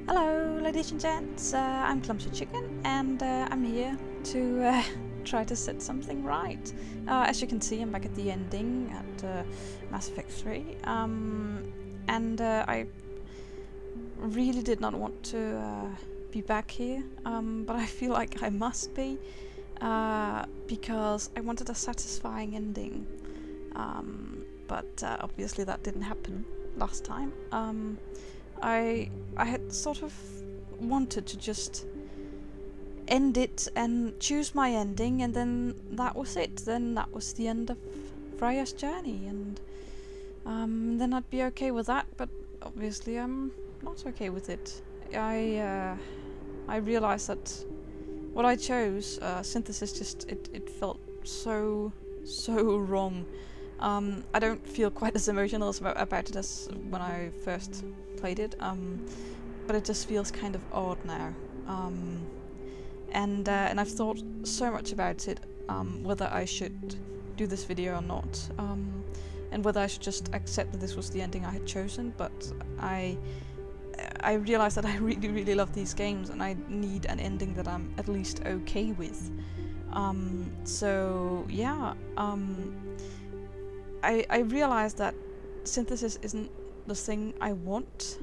Hello ladies and gents, I'm Clumsy Chicken and I'm here to try to set something right. As you can see, I'm back at the ending at Mass Effect 3 and I really did not want to be back here, but I feel like I must be because I wanted a satisfying ending, but obviously that didn't happen last time. I had sort of wanted to just end it and choose my ending, and then that was it. Then that was the end of Freya's journey, and then I'd be okay with that. But obviously, I'm not okay with it. I realized that what I chose, synthesis, just it felt so wrong. I don't feel quite as emotional about it as when I first played it, but it just feels kind of odd now. And I've thought so much about it, whether I should do this video or not, and whether I should just accept that this was the ending I had chosen. But I realized that I really love these games, and I need an ending that I'm at least okay with. So yeah. I realized that synthesis isn't the thing I want,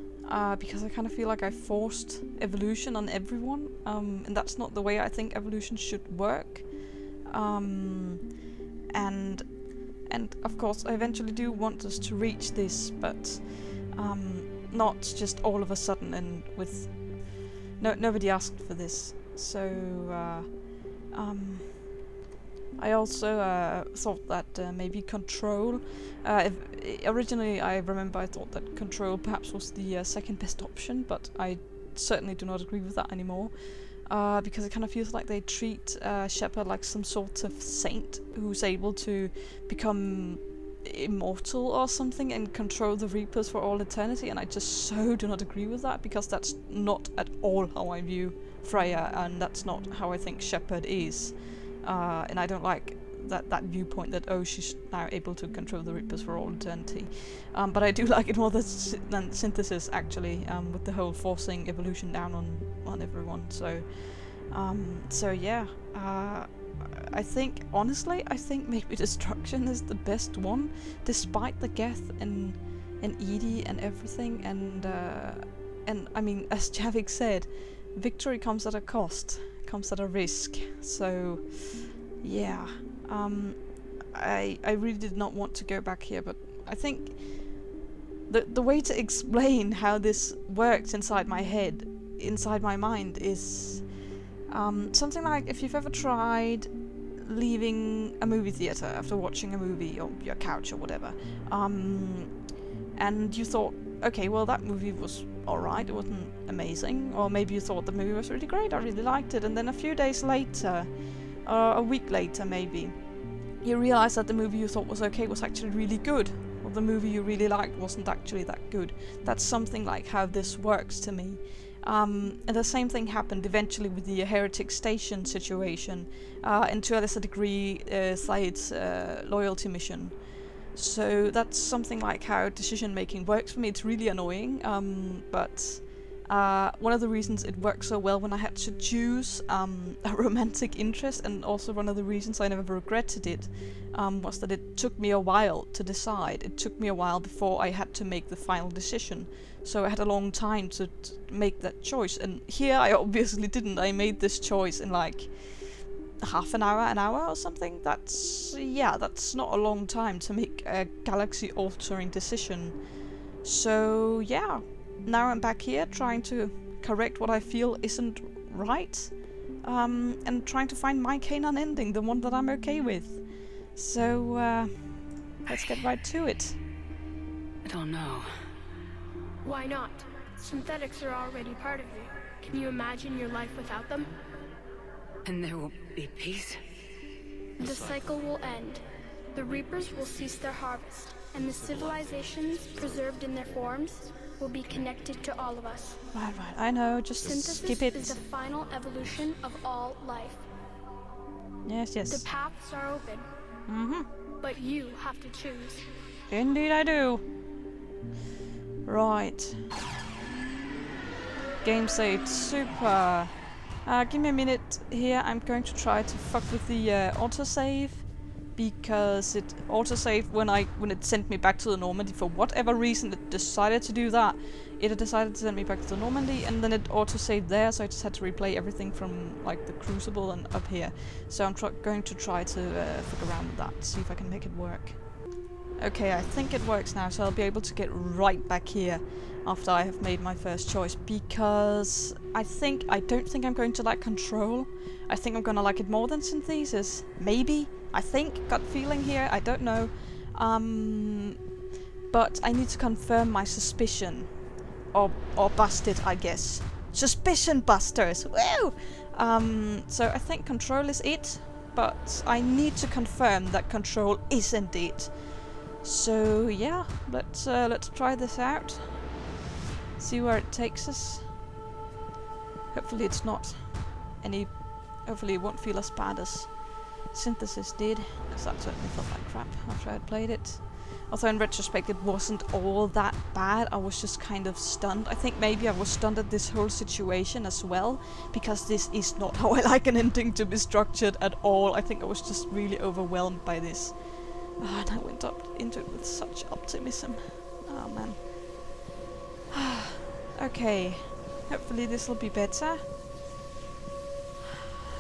because I kind of feel like I forced evolution on everyone, and that's not the way I think evolution should work. And of course I eventually do want us to reach this, but not just all of a sudden and with nobody asked for this. So I also thought that maybe control. Originally, I remember I thought that control perhaps was the second best option, but I certainly do not agree with that anymore, because it kind of feels like they treat Shepard like some sort of saint who's able to become immortal or something and control the Reapers for all eternity, and I just so do not agree with that, because that's not at all how I view Freya, and that's not how I think Shepard is. And I don't like that viewpoint that, oh, she's now able to control the Reapers for all eternity. But I do like it more than synthesis, actually, with the whole forcing evolution down on everyone. So yeah, I think, honestly, maybe destruction is the best one, despite the Geth and Edie and everything. And I mean, as Javik said, victory comes at a cost. Comes at a risk. So yeah, I really did not want to go back here, but I think the way to explain how this works inside my head, inside my mind, is something like if you've ever tried leaving a movie theater after watching a movie, or your couch or whatever, and you thought, okay, well, that movie was alright, it wasn't amazing, or maybe you thought the movie was really great, I really liked it, and then a few days later, or a week later maybe, you realize that the movie you thought was okay was actually really good, or the movie you really liked wasn't actually that good. That's something like how this works to me. And the same thing happened eventually with the Heretic Station situation, and to a lesser degree, Thaid's loyalty mission. So that's something like how decision making works for me. It's really annoying, but one of the reasons it worked so well when I had to choose a romantic interest, and also one of the reasons I never regretted it, was that it took me a while to decide. It took me a while before I had to make the final decision. So I had a long time to make that choice, and here I obviously didn't. I made this choice in like half an hour or something. That's not a long time to make a galaxy altering decision. So yeah, now I'm back here trying to correct what I feel isn't right, and trying to find my canon ending, the one that I'm okay with. So let's get right to it. I don't know. Why not? Synthetics are already part of you. Can you imagine your life without them? And there will be peace? The cycle will end. The Reapers will cease their harvest, and the civilizations preserved in their forms will be connected to all of us. Right, I know, just skip it. Synthesis is the final evolution of all life. Yes. The paths are open. But you have to choose. Indeed I do. Right. game saved. Super. Give me a minute here. I'm going to try to fuck with the autosave, because it autosaved when it sent me back to the Normandy. For whatever reason, it decided to do that. It decided to send me back to the Normandy, and then it autosaved there, so I just had to replay everything from like the Crucible and up here. So I'm going to try to fuck around with that, see if I can make it work. Okay, I think it works now, so I'll be able to get right back here after I have made my first choice, because I don't think I'm going to like Control. I think I'm gonna like it more than Synthesis. Maybe? I think. Gut feeling here, I don't know. But I need to confirm my suspicion. Or bust it, I guess. Suspicion busters! Woo! So I think Control is it, but I need to confirm that Control is indeed. So yeah, let's try this out. See where it takes us. Hopefully it's not hopefully it won't feel as bad as Synthesis did, because that certainly felt like crap after I'd played it. Although in retrospect it wasn't all that bad, I was just kind of stunned. I think maybe I was stunned at this whole situation as well, because this is not how I like an ending to be structured at all. I think I was just really overwhelmed by this. And I went up into it with such optimism. Oh man. Okay, hopefully this will be better.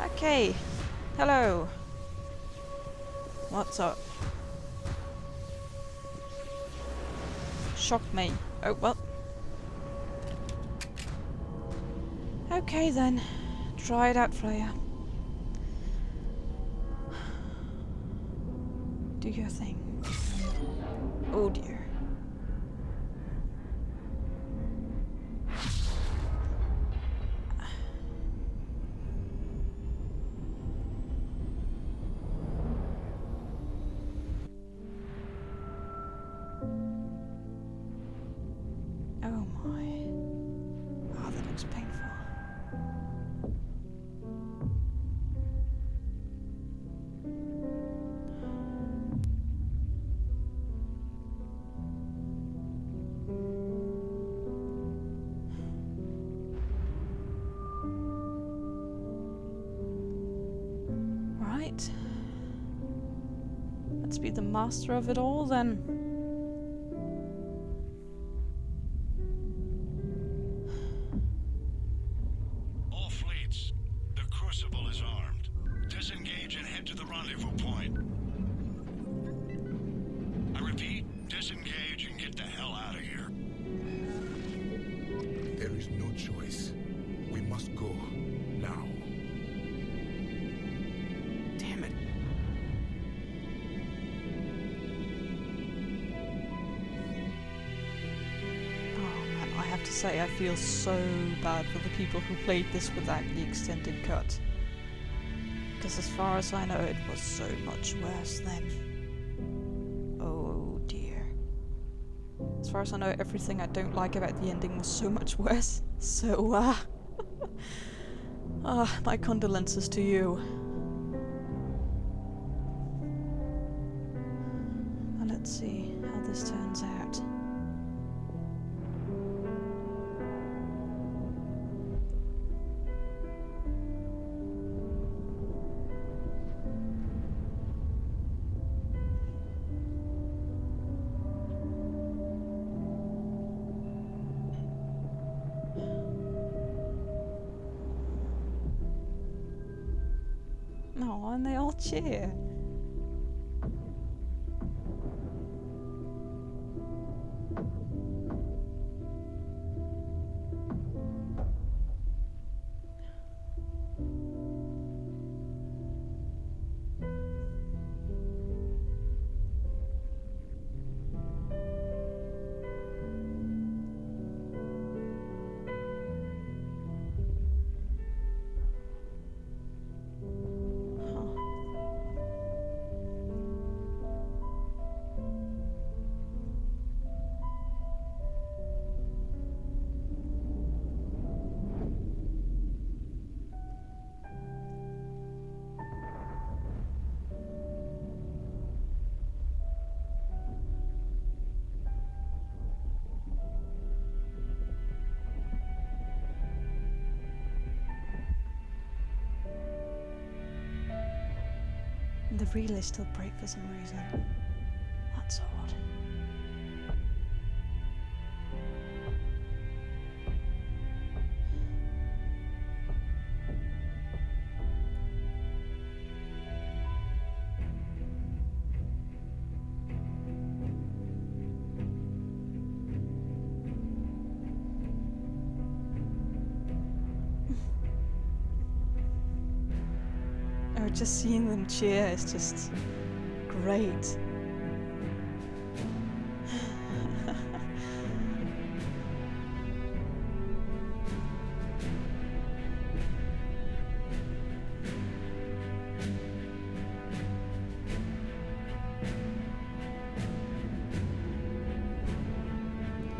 Okay, hello. What's up? Shocked me. Oh, well. Okay then. Try it out, Freya. Do your thing. Oh dear. Oh my. Oh, that looks painful. Right. Let's be the master of it all then. All fleets, the Crucible is armed. Disengage and head to the rendezvous point. I repeat, disengage and get the hell out of here. There is no choice. We must go. Now. Damn it. Oh man, I have to say I feel so bad for the people who played this without the extended cut. Because as far as I know, it was so much worse then. Oh dear. As far as I know, everything I don't like about the ending was so much worse. So, my condolences to you. Well, let's see how this turns out. Oh, and they all cheer. And the relay still break for some reason. That's odd. Oh, just seeing them cheer is just great.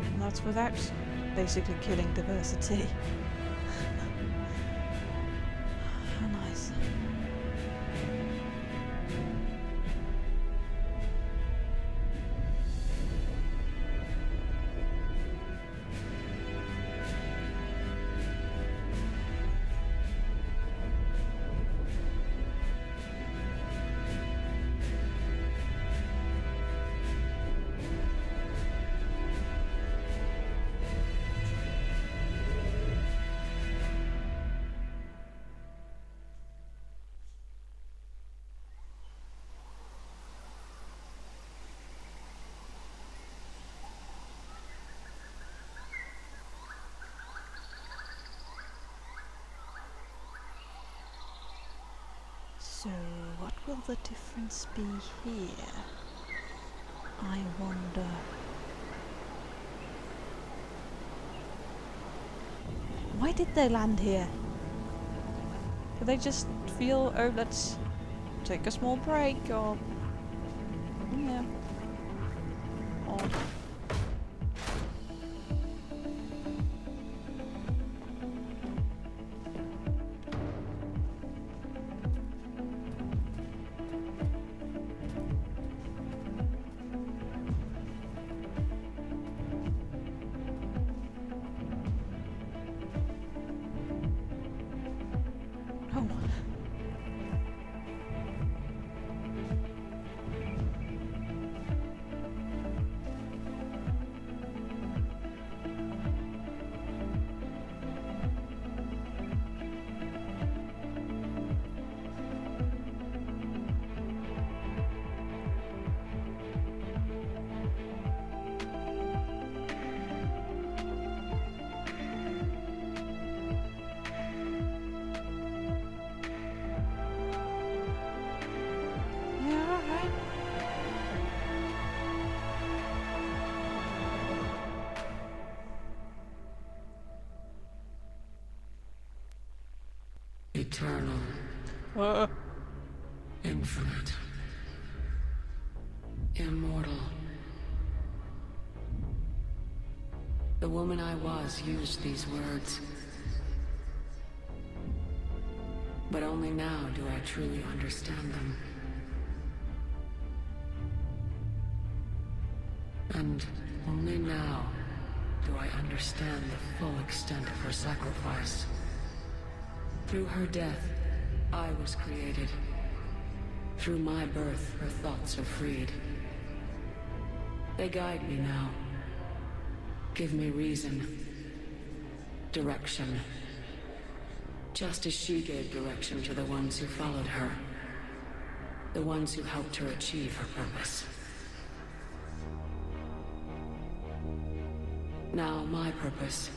And that's without basically killing diversity. How nice. So, what will the difference be here? I wonder. Why did they land here? Did they just feel, oh, let's take a small break, or... yeah. Odd. Eternal. Infinite. Immortal. The woman I was used these words. But only now do I truly understand them. And only now do I understand the full extent of her sacrifice. Through her death, I was created. Through my birth, her thoughts are freed. They guide me now. Give me reason. Direction. Just as she gave direction to the ones who followed her. The ones who helped her achieve her purpose. Now my purpose.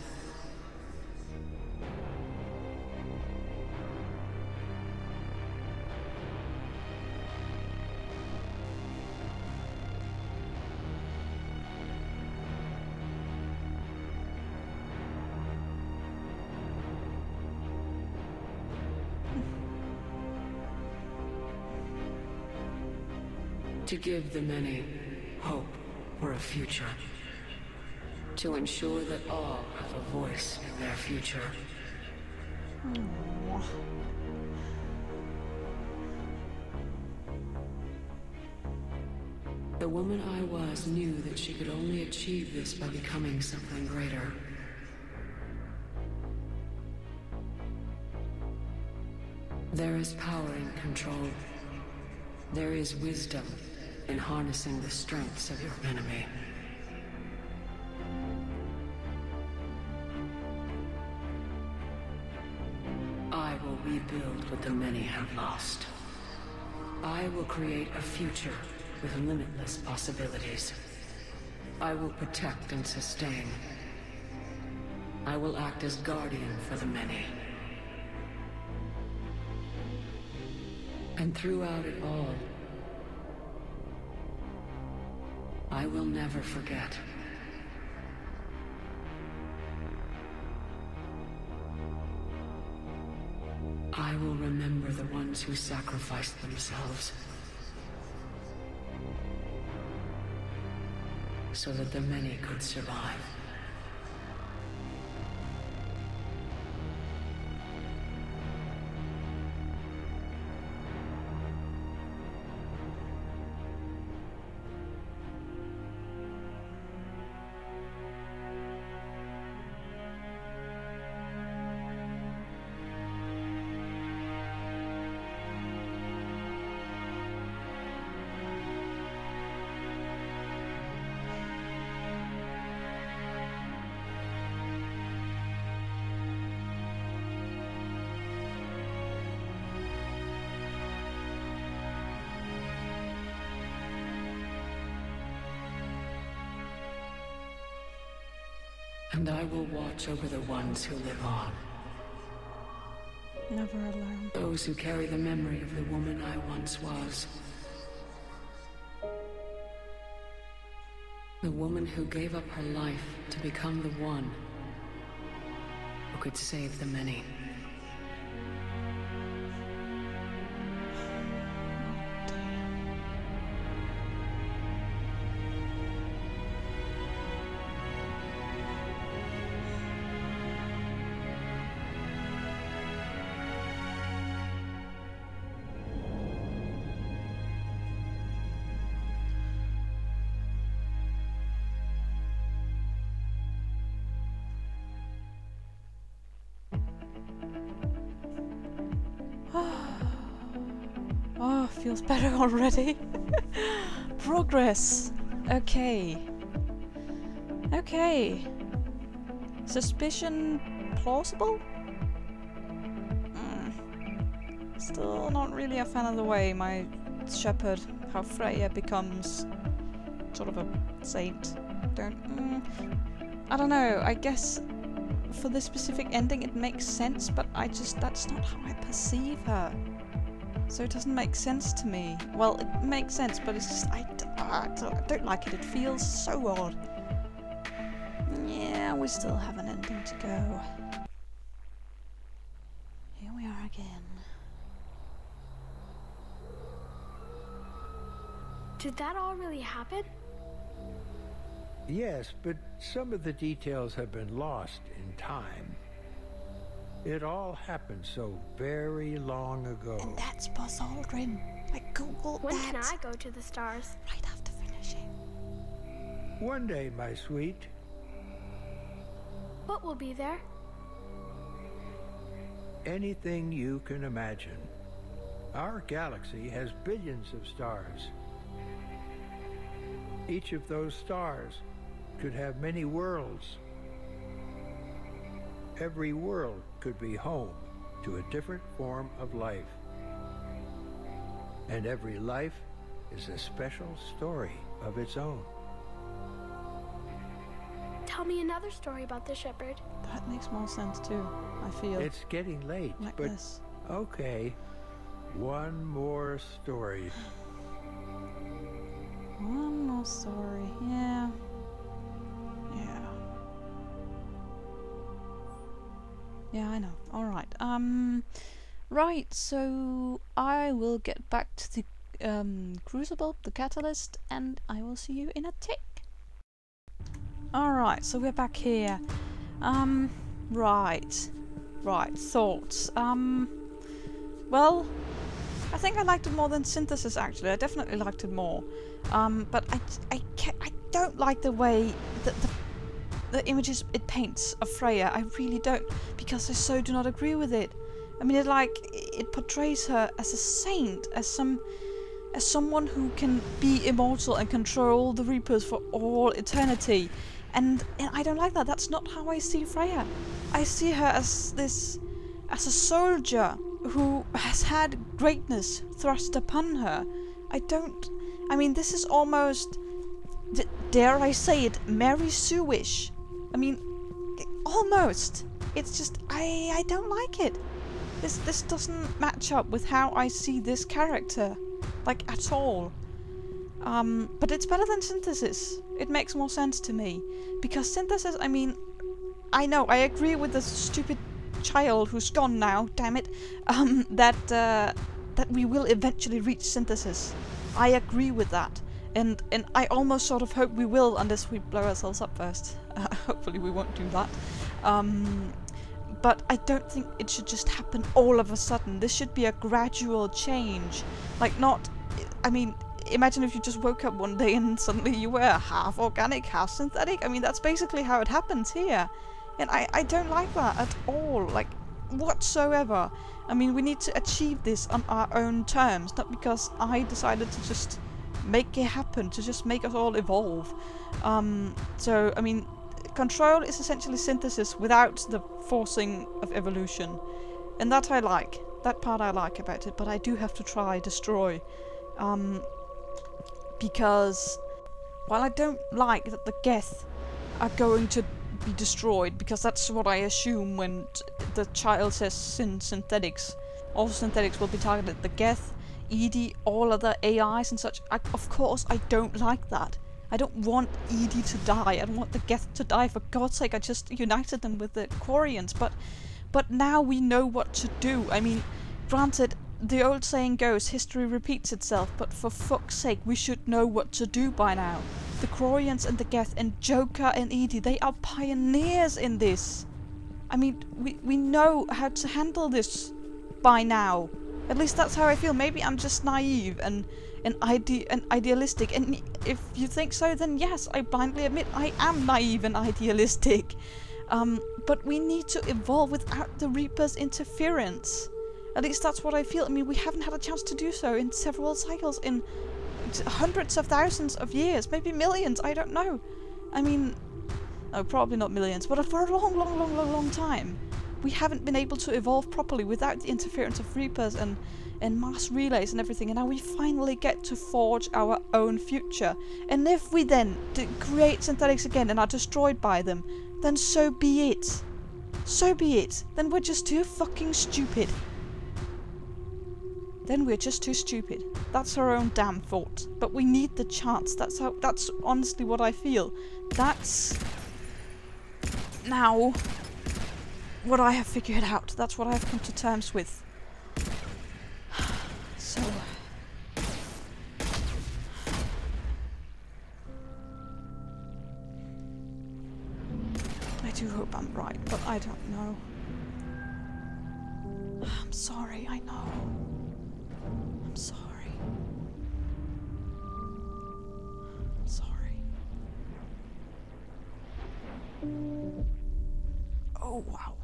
To give the many hope for a future. To ensure that all have a voice in their future. Aww. The woman I was knew that she could only achieve this by becoming something greater. There is power in control. There is wisdom in harnessing the strengths of your enemy. I will rebuild what the many have lost. I will create a future with limitless possibilities. I will protect and sustain. I will act as guardian for the many. And throughout it all, I will never forget. I will remember the ones who sacrificed themselves so that the many could survive. And I will watch over the ones who live on. Never alone. Those who carry the memory of the woman I once was. The woman who gave up her life to become the one who could save the many. Oh, feels better already. Progress. Okay. Okay. Suspicion plausible? Still not really a fan of the way my Shepard, how Freya becomes sort of a saint. I don't know, I guess for this specific ending it makes sense, but that's not how I perceive her. So it doesn't make sense to me. Well, it makes sense, but it's just, I don't like it. It feels so odd. Yeah, we still have an ending to go. Here we are again. Did that all really happen? Yes, but some of the details have been lost in time. It all happened so very long ago. And that's Buzz Aldrin. I googled When that. can I go to the stars? Right after finishing. One day, my sweet. What will be there? Anything you can imagine. Our galaxy has billions of stars. Each of those stars could have many worlds. Every world could be home to a different form of life. And every life is a special story of its own. Tell me another story about the Shepard. That makes more sense too, I feel. It's getting late, like but this. okay. One more story. One more story, yeah. Yeah, I know. Alright, right, so I will get back to the Crucible, the Catalyst, and I will see you in a tick. Alright, so we're back here. Right, thoughts. Well, I think I liked it more than Synthesis, actually. I definitely liked it more. But I don't like the way that the images it paints of Freya. I really don't, because I so do not agree with it. I mean, it portrays her as a saint, as some as someone who can be immortal and control the Reapers for all eternity. And I don't like that. That's not how I see Freya. I see her as a soldier who has had greatness thrust upon her. I mean, this is almost, dare I say it, Mary Sue-ish. I mean, almost. It's just, I don't like it. This doesn't match up with how I see this character, like, at all. But it's better than Synthesis. It makes more sense to me. Because Synthesis, I mean, I know, I agree with the stupid child who's gone now, damn it, that we will eventually reach Synthesis. I agree with that. And I almost sort of hope we will, unless we blow ourselves up first. Hopefully we won't do that. But I don't think it should just happen all of a sudden. This should be a gradual change. Like, not... I mean, imagine if you just woke up one day and suddenly you were half organic, half synthetic. I mean, that's basically how it happens here. And I don't like that at all. Like, whatsoever. I mean, we need to achieve this on our own terms. Not because I decided to just make it happen. To just make us all evolve. So, I mean... Control is essentially Synthesis without the forcing of evolution. And that I like. That part I like about it, but I do have to try Destroy. Because while I don't like that the Geth are going to be destroyed, because that's what I assume when the child says synthetics. All synthetics will be targeted. The Geth, Edie, all other AIs and such. Of course I don't like that. I don't want Edie to die. I don't want the Geth to die. For God's sake, I just united them with the Quarians. But now we know what to do. I mean, granted, the old saying goes, history repeats itself. But for fuck's sake, we should know what to do by now. The Quarians and the Geth and Joker and Edie, they are pioneers in this. I mean, we know how to handle this by now. At least that's how I feel. Maybe I'm just naive and idealistic, and if you think so, then yes, I blindly admit I am naive and idealistic. But we need to evolve without the Reaper's interference. At least that's what I feel. I mean, we haven't had a chance to do so in several cycles, in hundreds of thousands of years, maybe millions, I don't know. I mean, no, probably not millions, but for a long time. We haven't been able to evolve properly without the interference of Reapers and mass relays and everything, and now we finally get to forge our own future. And if we then create synthetics again and are destroyed by them, then so be it. So be it. Then we're just too fucking stupid. Then we're just too stupid. That's our own damn fault. But we need the chance. That's honestly what I feel. That's now what I have figured out. That's what I have come to terms with. So... I do hope I'm right, but I don't know. I'm sorry, I know. I'm sorry. I'm sorry. Oh, wow.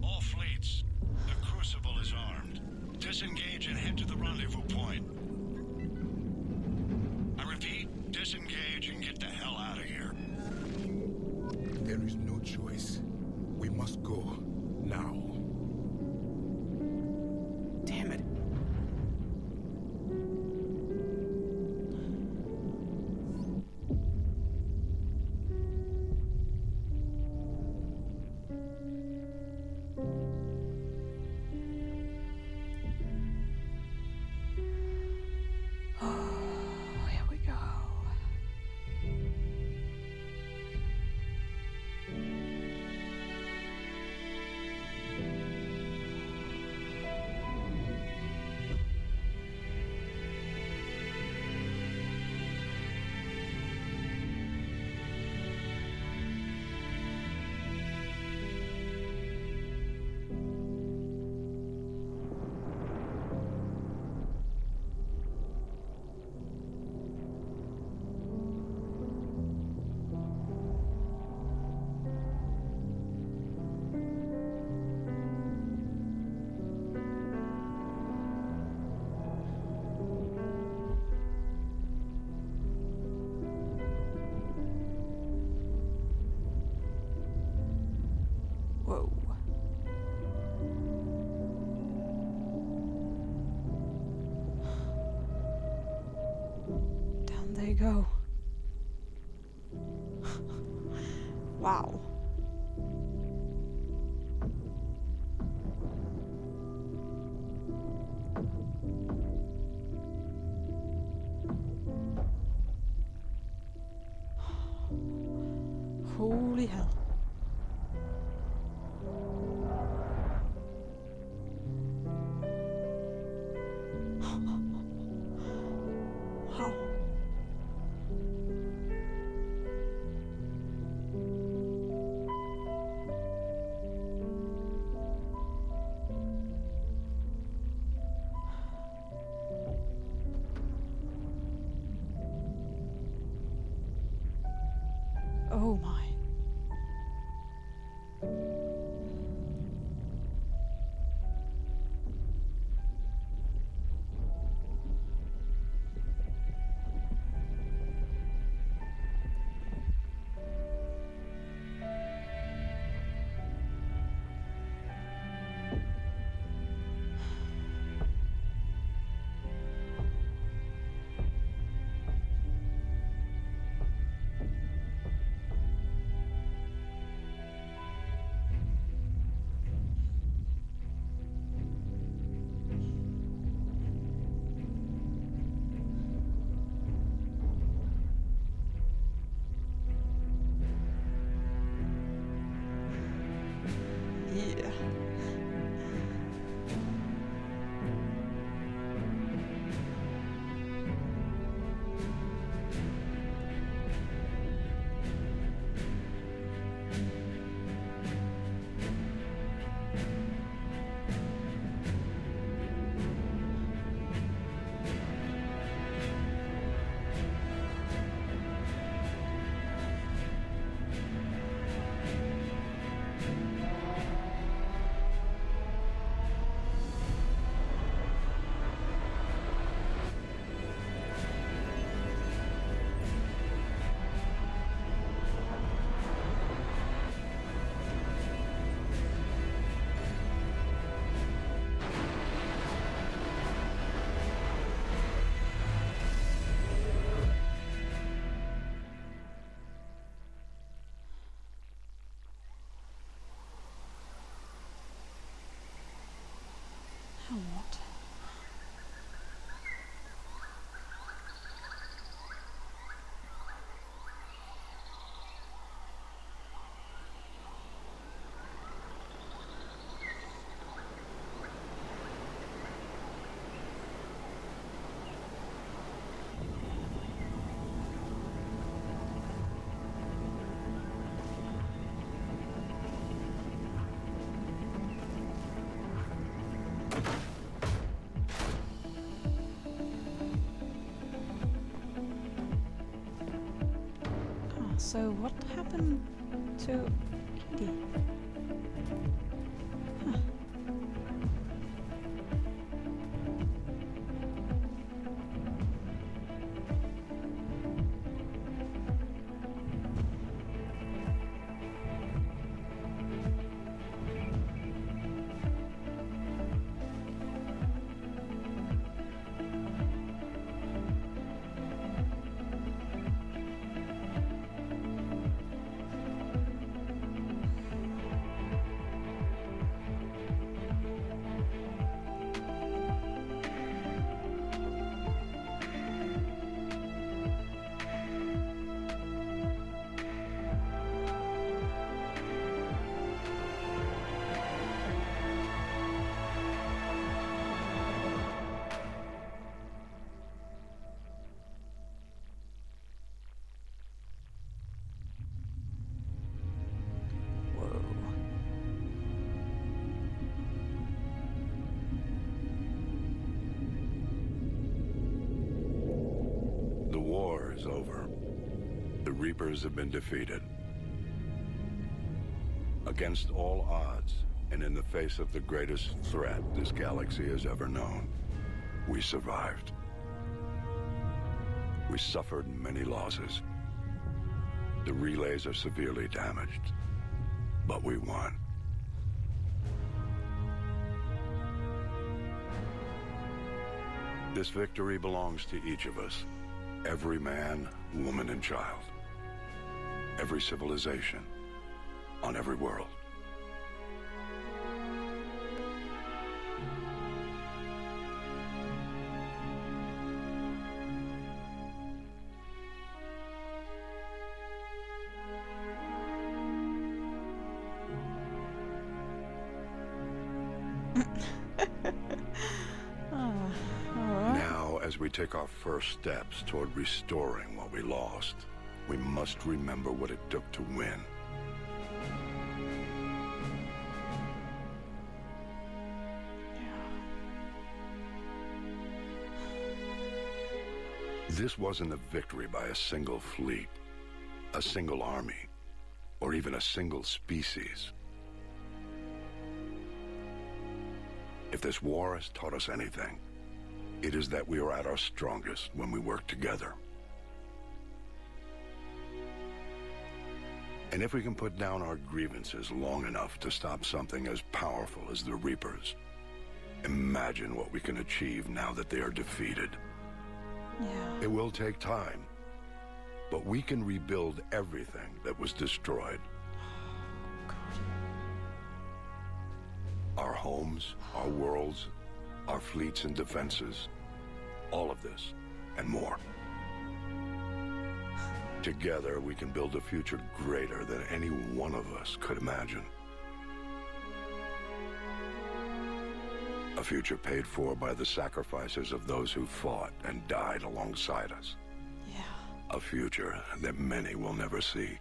All fleets, the Crucible is armed. Disengage and head to the rendezvous point. I repeat, disengage and get the hell out of here. There is no choice. We must go now. Damn it. Here we go. go. Wow. Holy hell. Wow. Oh my. Yeah. Hell, what? So what happened to Kitty? Huh. The war is over. The Reapers have been defeated. Against all odds, and in the face of the greatest threat this galaxy has ever known, we survived. We suffered many losses. The relays are severely damaged, but we won. This victory belongs to each of us, Every man, woman, and child. Every civilization. On every world. Now, as we take our first steps toward restoring what we lost, we must remember what it took to win. This wasn't a victory by a single fleet, a single army, or even a single species. If this war has taught us anything, it is that we are at our strongest when we work together. And if we can put down our grievances long enough to stop something as powerful as the Reapers, imagine what we can achieve now that they are defeated. Yeah. It will take time, but we can rebuild everything that was destroyed. Our homes, our worlds, our fleets and defenses, all of this and more. Together, we can build a future greater than any one of us could imagine. A future paid for by the sacrifices of those who fought and died alongside us. Yeah. A future that many will never see.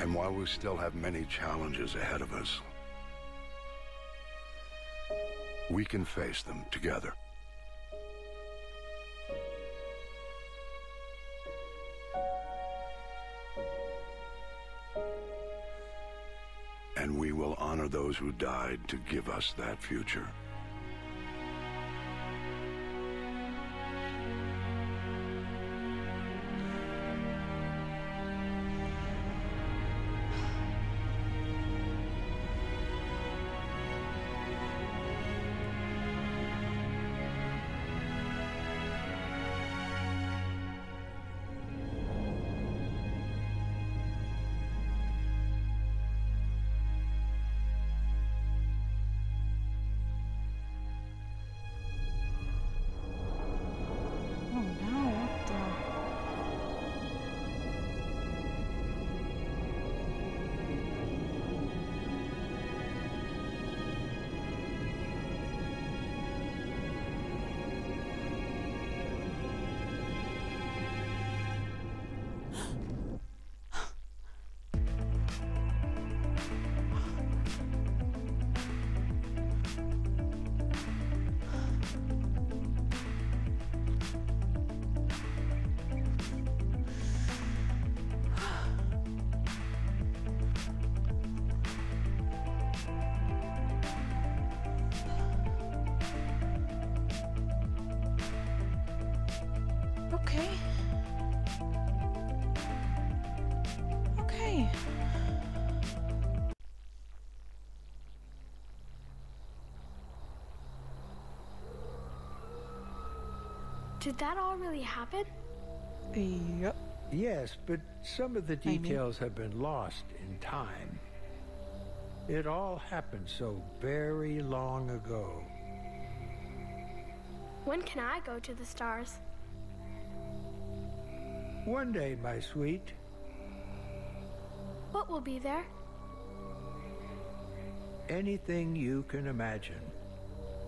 And while we still have many challenges ahead of us, we can face them together. And we will honor those who died to give us that future. Okay. Did that all really happen? Yep. Yes, but some of the details have been lost in time. It all happened so very long ago. When can I go to the stars? One day, my sweet. What will be there? Anything you can imagine.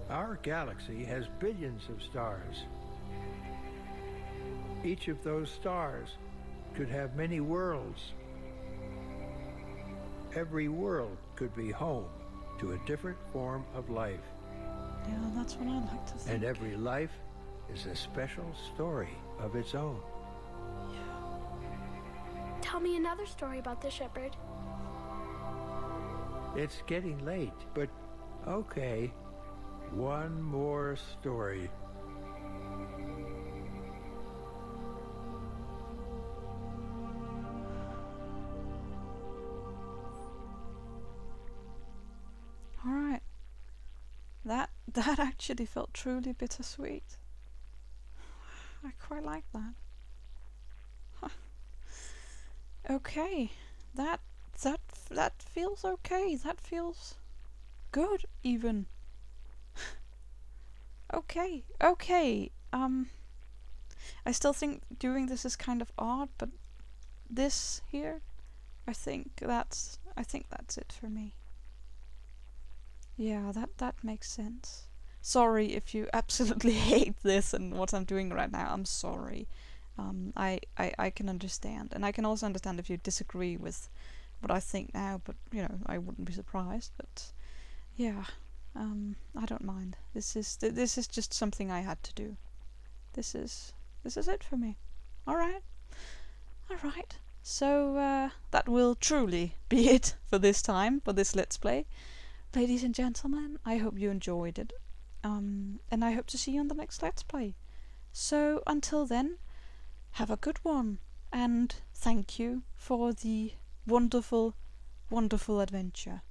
Our galaxy has billions of stars. Each of those stars could have many worlds. Every world could be home to a different form of life. Yeah, that's what I like to think. And every life is a special story of its own. Tell me another story about the Shepherd. It's getting late, but okay. One more story. Alright. That actually felt truly bittersweet. I quite like that. Huh. Okay. That feels okay. That feels good even. Okay. I still think doing this is kind of odd, but this here, I think that's it for me. Yeah, that makes sense. Sorry if you absolutely hate this and what I'm doing right now. I'm sorry. I can understand, and I can also understand if you disagree with what I think now. But you know, I wouldn't be surprised. But yeah, I don't mind. This is just something I had to do. This is it for me. All right. So that will truly be it for this time, for this Let's Play. Ladies and gentlemen, I hope you enjoyed it. And I hope to see you on the next Let's Play. So until then, have a good one. And thank you for the wonderful, wonderful adventure.